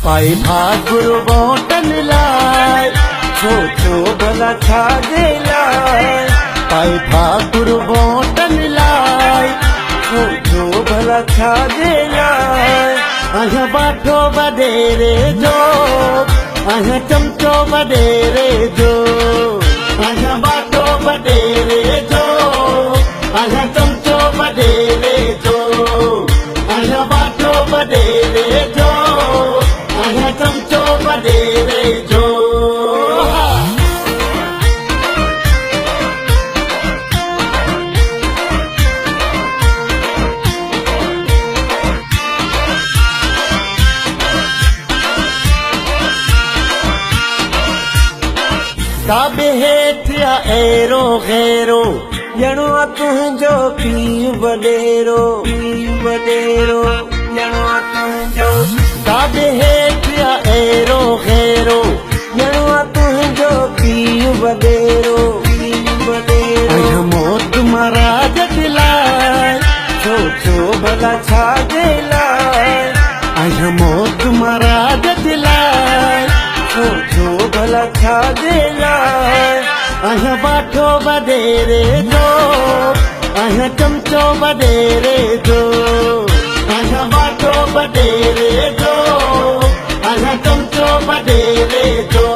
पाई भागुरु बोटन लाय सोचो भला छाजे लाय पाई भागुरु बोटन लाय सोचो भला छाजे लाय अहाँ बाठो बडेरे जो अहाँ चमचो बडेरे जो अहाँ बाठो बडेरे जो अहाँ चमचो बडेरे जो अहाँ बाठो बडेरे जो अहाँ चमचो बडेरे जो ताबे हेठिया एरो घेरो ॼणो तुंहिंजो पीउ वॾेरो ॼणो तुंहिंजो ताबे हेठिया एरो घेरो ॼणो तुंहिंजो पीउ वॾेरो अॼु मौत महाराज दिलाय सोचो भला छाजे लाइ अॼु मौत महाराज दिलाय सोचो भला छाजे लाइ अहाँ बाठो बडेरे जो अहाँ चमचो बडेरे जो अहाँ बाठो बडेरे जो अहाँ चमचो बडेरे जो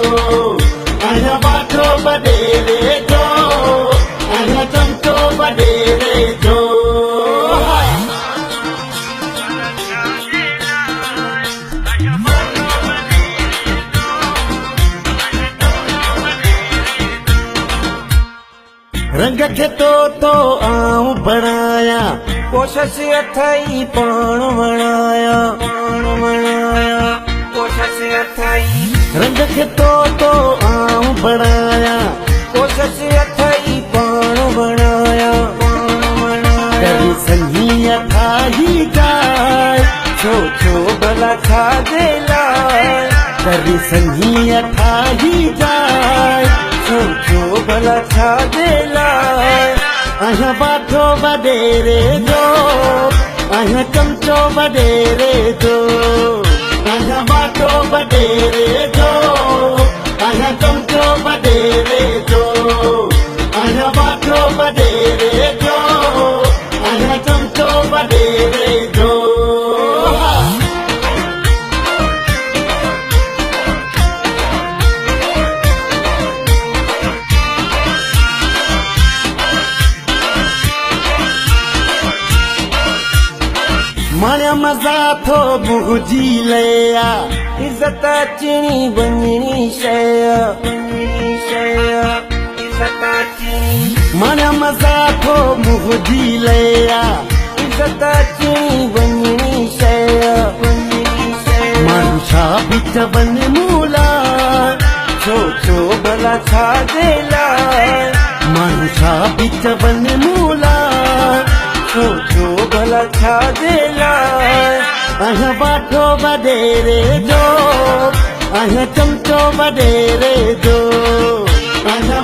अहाँ बाठो बडेरे जो अहाँ चमचो बडेरे जो रंग खे तो आऊं बणाया कोशिश अथई पाण वणाया कोशिश अथई रंग खे तो आऊं बणाया कोशिश अथई पाण वणाया करी संगी अथाही जाय सोचो भला छाजे लाइ करी संगी अथाही जाय सोचो भला छाजे लाइ अहाँ बाठो बडेरे जो अहाँ चमचो बडेरे जो अहाँ बाठो बडेरे जो अहाँ चमचो बडेरे जो अहाँ बाठो बडेरे जो अहाँ चमचो बडेरे जो माया मज़ा थो बुझी लया इज़त अचणी वञणी शइ इज़त अचणी माया मज़ा थो बुझी लया इज़त अचणी वञणी शइ माण्हू छा बि चवनि मूं लाइ सोचो भला छाजे लाइ माण्हू छा बि चवनि मूं लाइ सोचो भला छाजे लाइ अहाँ बाठो बडेरे जो अहाँ चमचो बडेरे जो अहाँ